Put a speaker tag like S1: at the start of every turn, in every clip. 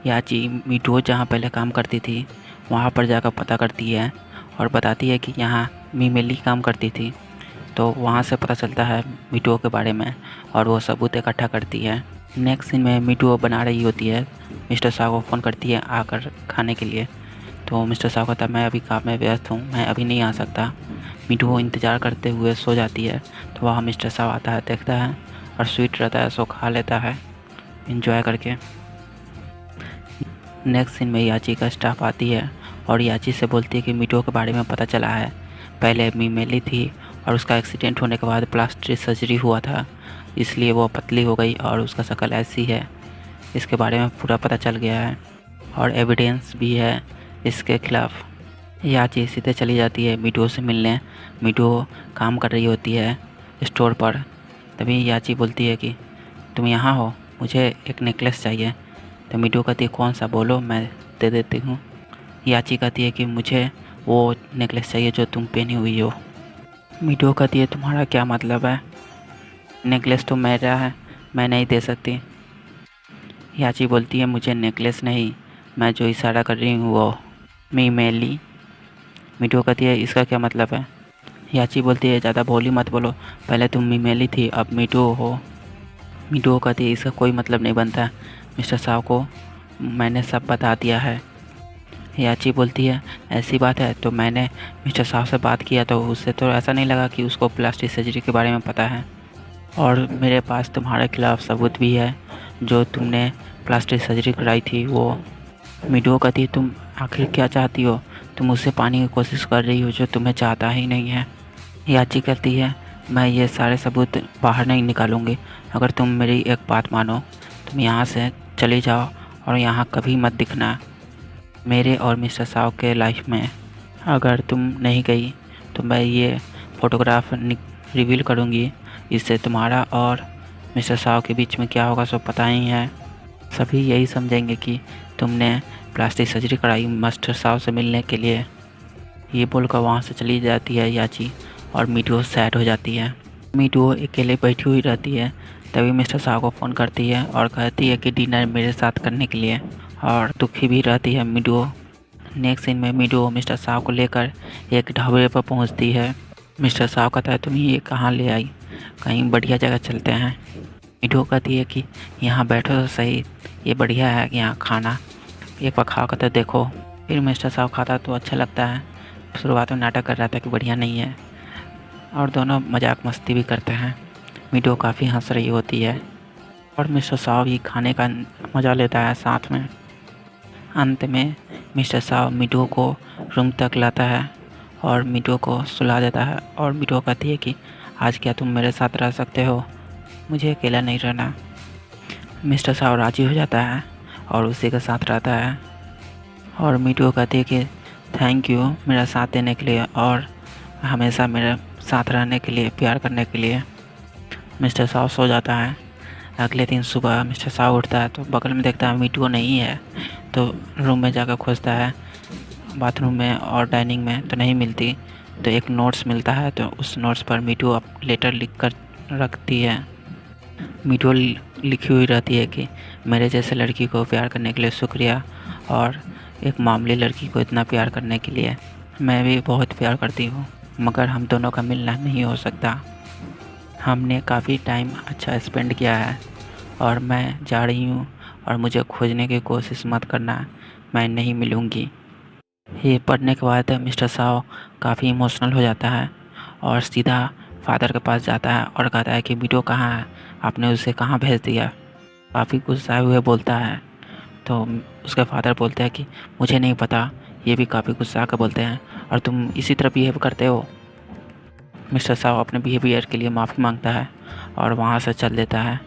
S1: याची मीठू जहाँ पहले काम करती थी वहाँ पर जाकर पता करती है और बताती है कि यहाँ मीमेली काम करती थी। तो वहाँ से पता चलता है मीठू के बारे में और वो सबूत इकट्ठा करती है। नेक्स्ट सीन में मीठू बना रही होती है, मिस्टर शाह को फ़ोन करती है आकर खाने के लिए। तो मिस्टर शाह कहता है मैं अभी काम में व्यस्त हूँ, मैं अभी नहीं आ सकता। मीठू इंतज़ार करते हुए सो जाती है। तो वहाँ मिस्टर शाह आता है, देखता है और स्वीट रहता है, सो खा लेता है इंजॉय करके। नेक्स्ट सीन में याची का स्टाफ आती है और याची से बोलती है कि मीठू के बारे में पता चला है, पहले मीमेली थी और उसका एक्सीडेंट होने के बाद प्लास्टिक सर्जरी हुआ था, इसलिए वो पतली हो गई और उसका शक्ल ऐसी है। इसके बारे में पूरा पता चल गया है और एविडेंस भी है इसके खिलाफ। याची सीधे चली जाती है मीठू से मिलने। मीठू काम कर रही होती है स्टोर पर। तभी याची बोलती है कि तुम यहाँ हो, मुझे एक नेकलेस चाहिए। तो मीठू कहती है कौन सा, बोलो मैं दे देती हूँ। याची कहती है कि मुझे वो नेकलेस चाहिए जो तुम पहनी हुई हो। मीठू कहती है तुम्हारा क्या मतलब है, नेकलेस तो मेरा है, मैं नहीं दे सकती। याची बोलती है मुझे नेकलेस नहीं, मैं जो इशारा कर रही हूँ वो मीमेली। मीठू कहती है इसका क्या मतलब है। याची बोलती है ज़्यादा भोली मत बोलो, पहले तुम मीमेली थी अब मीठू हो। मीठू कहती है इसका कोई मतलब नहीं बनता, मिस्टर शाह को मैंने सब बता दिया है। याची बोलती है ऐसी बात है, तो मैंने मिस्टर शाह से बात किया तो उससे तो ऐसा नहीं लगा कि उसको प्लास्टिक सर्जरी के बारे में पता है, और मेरे पास तुम्हारे खिलाफ सबूत भी है, जो तुमने प्लास्टिक सर्जरी कराई थी वो। मीठू कहती है तुम आखिर क्या चाहती हो, तुम उससे पाने की कोशिश कर रही हो जो तुम्हें चाहता ही नहीं है। याची कहती है मैं ये सारे सबूत बाहर नहीं निकालूंगी, अगर तुम मेरी एक बात मानो, तुम यहाँ से चली जाओ और यहाँ कभी मत दिखना मेरे और मिस्टर शाह के लाइफ में। अगर तुम नहीं गई तो मैं ये फ़ोटोग्राफ रिवील करूँगी, इससे तुम्हारा और मिस्टर शाह के बीच में क्या होगा सब पता ही है। सभी यही समझेंगे कि तुमने प्लास्टिक सर्जरी कराई मिस्टर शाह से मिलने के लिए। ये बोलकर वहाँ से चली जाती है याची और मीठू सैड हो जाती है। मीठू अकेले बैठी हुई रहती है। तभी मिस्टर शाह को फ़ोन करती है और कहती है कि डिनर मेरे साथ करने के लिए, और दुखी भी रहती है मीठू। नेक्स्ट सीन में मीठू मिस्टर शाह को लेकर एक ढाबे पर पहुंचती है। मिस्टर शाह कहता है तुम ये कहाँ ले आई, कहीं बढ़िया जगह चलते हैं। मीठू कहती है कि यहाँ बैठो तो सही, ये बढ़िया है यहाँ खाना, एक बार खा कर देखो। फिर मिस्टर शाह खाता तो अच्छा लगता है। शुरुआत में नाटक कर रहा था कि बढ़िया नहीं है, और दोनों मजाक मस्ती भी करते हैं। मीठू काफ़ी हंस रही होती है और मिस्टर शाह भी खाने का मज़ा लेता है साथ में। अंत में मिस्टर शाह मीठू को रूम तक लाता है और मीठू को सुला देता है, और मीठू कहती है कि आज क्या तुम मेरे साथ रह सकते हो, मुझे अकेला नहीं रहना। मिस्टर शाह राजी हो जाता है और उसी के साथ रहता है, और मीठू कहती है कि थैंक यू मेरा साथ देने के लिए और हमेशा मेरे साथ रहने के लिए, प्यार करने के लिए। मिस्टर शाह सो जाता है। अगले दिन सुबह मिस्टर शाह उठता है तो बगल में देखता है मीठू नहीं है, तो रूम में जाकर खोजता है, बाथरूम में और डाइनिंग में तो नहीं मिलती। तो एक नोट्स मिलता है, तो उस नोट्स पर मीठू अब लेटर लिख कर रखती है। मीठू लिखी हुई रहती है कि मेरे जैसे लड़की को प्यार करने के लिए शुक्रिया, और एक मामूली लड़की को इतना प्यार करने के लिए मैं भी बहुत प्यार करती हूँ, मगर हम दोनों का मिलना नहीं हो सकता। हमने काफ़ी टाइम अच्छा स्पेंड किया है और मैं जा रही हूँ, और मुझे खोजने की कोशिश मत करना, मैं नहीं मिलूँगी। ये पढ़ने के बाद मिस्टर शाह काफ़ी इमोशनल हो जाता है और सीधा फादर के पास जाता है और कहता है कि मीठू कहाँ है, आपने उसे कहाँ भेज दिया। काफ़ी गुस्साए हुए बोलता है। तो उसके फादर बोलते हैं कि मुझे नहीं पता। ये भी काफ़ी गुस्सा कर बोलते हैं और तुम इसी तरह बिहेव करते हो। मिस्टर शाह अपने बिहेवियर के लिए माफ़ी मांगता है और वहाँ से चल देता है,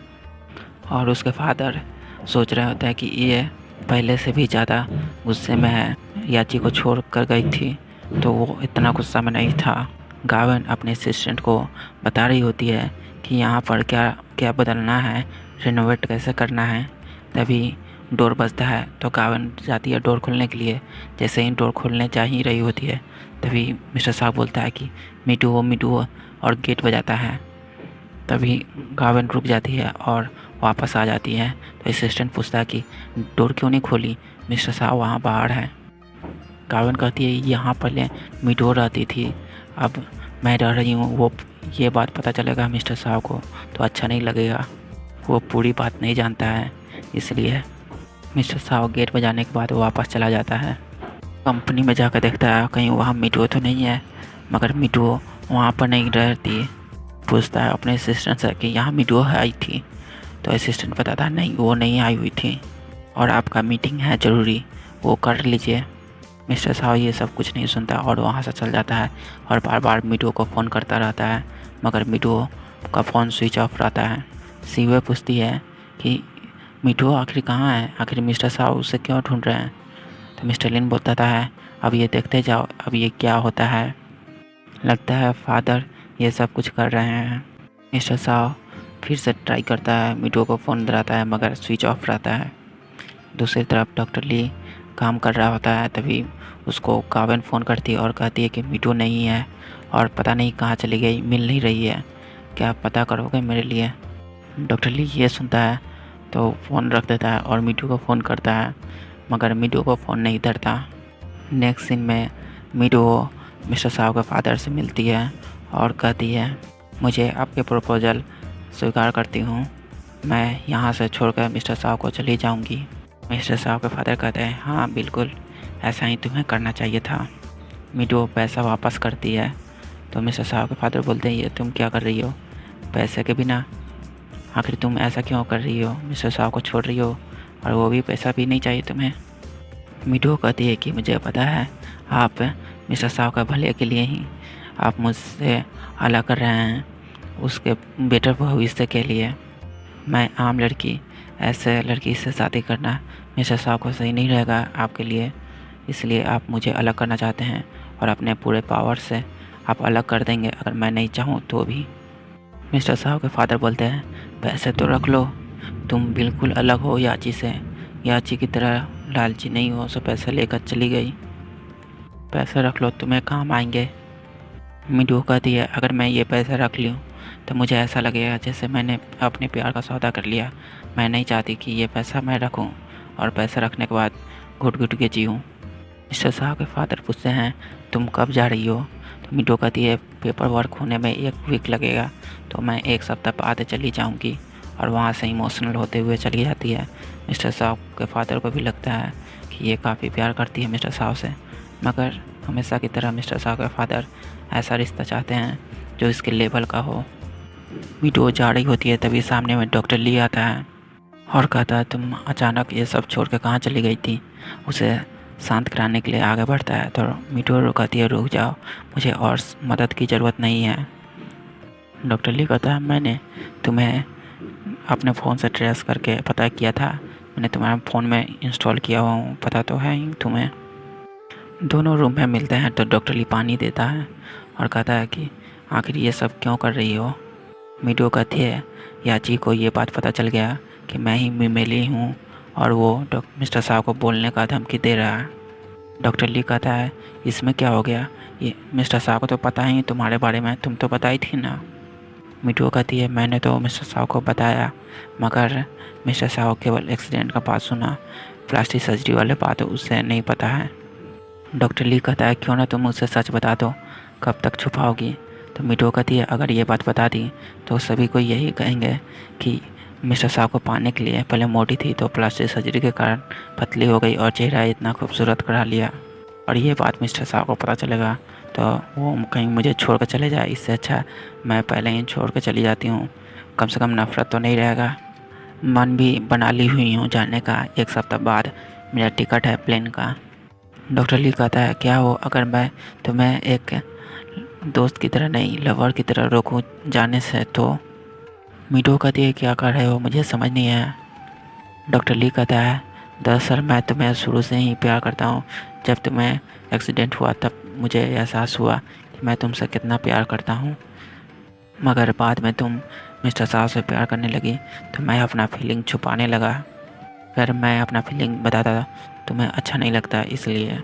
S1: और उसके फादर सोच रहे होते हैं कि ये पहले से भी ज़्यादा गुस्से में है, याची को छोड़ कर गई थी तो वो इतना गुस्सा में नहीं था। गावन अपने असिस्टेंट को बता रही होती है कि यहाँ पर क्या क्या बदलना है, रिनोवेट कैसे करना है। तभी डोर बजता है तो गावन जाती है डोर खोलने के लिए। जैसे ही डोर खोलने जा ही रही होती है तभी मिस्टर शाह बोलता है कि मीठू हो, और गेट बजाता है। तभी गावन रुक जाती है और वापस आ जाती है तो असिस्टेंट पूछता है कि डोर क्यों नहीं खोली, मिस्टर साहब वहाँ बाहर हैं। कार्वन कहती है यहाँ पहले मिडो रहती थी, अब मैं रह रही हूँ, वो ये बात पता चलेगा मिस्टर साहब को तो अच्छा नहीं लगेगा, वो पूरी बात नहीं जानता है। इसलिए मिस्टर साहब गेट बजाने के बाद वापस चला जाता है। कंपनी में जाकर देखता है कहीं वहाँ मिडो तो नहीं है, मगर मिडो वहाँ पर नहीं रहती। पूछता है अपने असिस्टेंट से कि यहाँ मिडो आई थी, तो असिस्टेंट बताता है नहीं वो नहीं आई हुई थी और आपका मीटिंग है ज़रूरी, वो कर लीजिए। मिस्टर साहब ये सब कुछ नहीं सुनता और वहाँ से चल जाता है और बार बार मिडो को फ़ोन करता रहता है, मगर मिडो का फ़ोन स्विच ऑफ रहता है। सीवे पूछती है कि मिडो आखिर कहाँ है, आखिर मिस्टर साहब उसे क्यों ढूंढ रहे हैं। तो मिस्टर लिन बोलता है अब ये देखते जाओ अब ये क्या होता है, लगता है फादर ये सब कुछ कर रहे हैं। मिस्टर साहब फिर से ट्राई करता है, मिडो को फ़ोन दिलाता है मगर स्विच ऑफ रहता है। दूसरी तरफ डॉक्टर ली काम कर रहा होता है, तभी उसको कावन फ़ोन करती है और कहती है कि मिडो नहीं है और पता नहीं कहाँ चली गई, मिल नहीं रही है, क्या आप पता करोगे मेरे लिए। डॉक्टर ली ये सुनता है तो फ़ोन रख देता है और मिडो को फ़ोन करता है, मगर मिडो को फ़ोन नहीं धरता। नेक्स्ट सीन में मिडो मिस्टर साहब के फादर से मिलती है और कहती है मुझे आपके प्रपोज़ल स्वीकार करती हूँ, मैं यहाँ से छोड़कर मिस्टर साहब को चली जाऊँगी। मिस्टर साहब के फादर कहते हैं हाँ बिल्कुल, ऐसा ही तुम्हें करना चाहिए था। मिडो पैसा वापस करती है तो मिस्टर साहब के फादर बोलते हैं ये तुम क्या कर रही हो पैसे के बिना, आखिर तुम ऐसा क्यों कर रही हो, मिस्टर साहब को छोड़ रही हो और वो भी पैसा भी नहीं चाहिए तुम्हें। मिडो कहती है कि मुझे पता है आप मिस्टर साहब का भले के लिए ही आप मुझसे अलग कर रहे हैं, उसके बेटर भविष्य के लिए। मैं आम लड़की, ऐसे लड़की से शादी करना मिस्टर साहब को सही नहीं रहेगा आपके लिए, इसलिए आप मुझे अलग करना चाहते हैं और अपने पूरे पावर से आप अलग कर देंगे अगर मैं नहीं चाहूँ तो भी। मिस्टर साहब के फादर बोलते हैं पैसे तो रख लो, तुम बिल्कुल अलग हो याची से, याची की तरह लालची नहीं हो सो पैसे लेकर चली गई, पैसे रख लो तुम्हें काम आएंगे। मिडो कहती है अगर मैं ये पैसे रख लूँ तो मुझे ऐसा लगेगा जैसे मैंने अपने प्यार का सौदा कर लिया, मैं नहीं चाहती कि ये पैसा मैं रखूं और पैसा रखने के बाद घुट घुट के जीऊँ। मिस्टर साहब के फादर पूछते हैं तुम कब जा रही हो, तो मिडो कहती है पेपर वर्क होने में 1 वीक लगेगा तो मैं 1 सप्ताह बाद चली जाऊंगी, और वहाँ से इमोशनल होते हुए चली जाती है। मिस्टर साहब के फादर को भी लगता है कि ये काफ़ी प्यार करती है मिस्टर साहब से, मगर हमेशा की तरह मिस्टर साहब के फादर ऐसा रिश्ता चाहते हैं जो इसके लेवल का हो। मिडो जा रही होती है तभी सामने में डॉक्टर ली आता है और कहता है तुम अचानक ये सब छोड़ के कहाँ चली गई थी। उसे शांत कराने के लिए आगे बढ़ता है तो मिडो कहती है रुक जाओ, मुझे और मदद की ज़रूरत नहीं है। डॉक्टर ली कहता है मैंने तुम्हें अपने फ़ोन से ट्रेस करके पता किया था, मैंने तुम्हारे फ़ोन में इंस्टॉल किया हुआ हूँ, पता तो है ही तुम्हें। दोनों रूम में मिलते हैं तो डॉक्टर ली पानी देता है और कहता है कि आखिर ये सब क्यों कर रही हो। मिडो कहती है याची को ये बात पता चल गया कि मैं ही मिमेली हूँ और वो मिस्टर साहब को बोलने का धमकी दे रहा है। डॉक्टर ली कहता है इसमें क्या हो गया, ये मिस्टर साहब को तो पता ही तुम्हारे बारे में, तुम तो बताई थी ना। मिडो कहती है मैंने तो मिस्टर साहब को बताया, मगर मिस्टर साहब केवल एक्सीडेंट का बात सुना, प्लास्टिक सर्जरी वाले बात उससे नहीं पता है। डॉक्टर ली कहता है क्यों ना तुम मुझसे सच बता दो, कब तक छुपाओगी। तो मिडो कहती है अगर ये बात बता दी तो सभी को यही कहेंगे कि मिस्टर साहब को पाने के लिए पहले मोटी थी तो प्लास्टिक सर्जरी के कारण पतली हो गई और चेहरा इतना खूबसूरत करा लिया, और ये बात मिस्टर साहब को पता चलेगा तो वो कहीं मुझे छोड़ कर चले जाए, इससे अच्छा मैं पहले ही छोड़ कर चली जाती हूँ, कम से कम नफ़रत तो नहीं रहेगा। मन भी बना ली हुई हूँ जाने का, 1 सप्ताह बाद मेरा टिकट है प्लेन का। डॉक्टर ली कहता है क्या हो अगर मैं तुम्हें एक दोस्त की तरह नहीं लवर की तरह रोकूं जाने से तो। मिडो कहती है क्या कर रहे हो, मुझे समझ नहीं आया। डॉक्टर ली कहता है दरअसल मैं तुम्हें शुरू से ही प्यार करता हूँ, जब तुम्हें एक्सीडेंट हुआ तब मुझे एहसास हुआ कि मैं तुमसे कितना प्यार करता हूँ, मगर बाद में तुम मिस्टर साहब से प्यार करने लगी तो मैं अपना फीलिंग छुपाने लगा, अगर मैं अपना फीलिंग बताता तुम्हें अच्छा नहीं लगता, इसलिए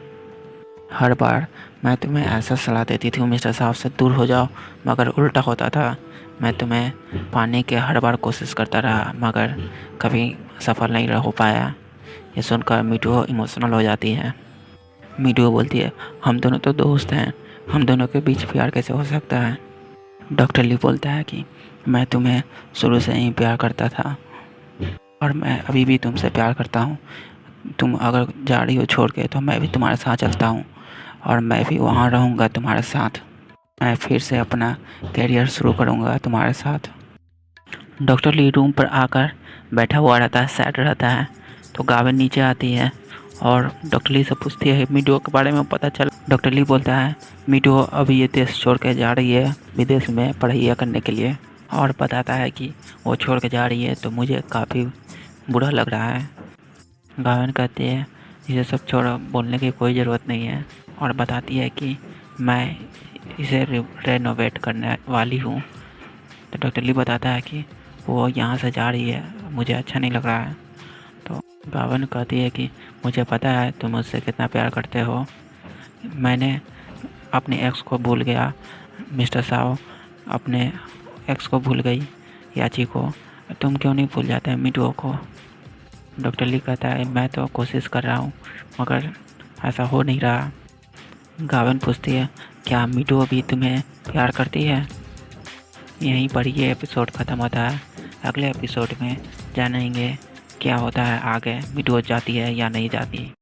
S1: हर बार मैं तुम्हें ऐसा सलाह देती थी मिस्टर साहब से दूर हो जाओ, मगर उल्टा होता था, मैं तुम्हें पाने की हर बार कोशिश करता रहा मगर कभी सफल नहीं हो पाया। ये सुनकर मीठू इमोशनल हो जाती है। मीठू बोलती है, हम दोनों तो दोस्त हैं, हम दोनों के बीच प्यार कैसे हो सकता है। डॉक्टर ली बोलता है कि मैं तुम्हें शुरू से ही प्यार करता था और मैं अभी भी तुमसे प्यार करता हूँ। तुम अगर जा रही हो छोड़ के तो मैं भी तुम्हारे साथ चलता हूँ और मैं भी वहाँ रहूँगा तुम्हारे साथ। मैं फिर से अपना करियर शुरू करूँगा तुम्हारे साथ। डॉक्टर ली रूम पर आकर बैठा हुआ रहता है, सैड रहता है। तो गाविन नीचे आती है और डॉक्टर ली से पूछती है मीठू के बारे में पता चला। डॉक्टर ली बोलता है मीठू अभी ये देश छोड़ के जा रही है विदेश में पढ़ाई करने के लिए, और बताता है कि वो छोड़ के जा रही है तो मुझे काफ़ी बुरा लग रहा है। गाविन कहती है इसे सब छोड़ बोलने की कोई ज़रूरत नहीं है, और बताती है कि मैं इसे रेनोवेट करने वाली हूँ। तो डॉक्टर ली बताता है कि वो यहाँ से जा रही है, मुझे अच्छा नहीं लग रहा है। तो गाविन कहती है कि मुझे पता है तुम मुझसे कितना प्यार करते हो। मैंने अपने एक्स को भूल गया, मिस्टर साव अपने एक्स को भूल गई याची को, तुम क्यों नहीं भूल जाते मीठू को। डॉक्टर ली कहता है मैं तो कोशिश कर रहा हूँ मगर ऐसा हो नहीं रहा। गाविन पूछती है क्या मीठू अभी तुम्हें प्यार करती है। यहीं पर ये एपिसोड ख़त्म होता है। अगले एपिसोड में जानेंगे क्या होता है आगे, मीठू जाती है या नहीं जाती।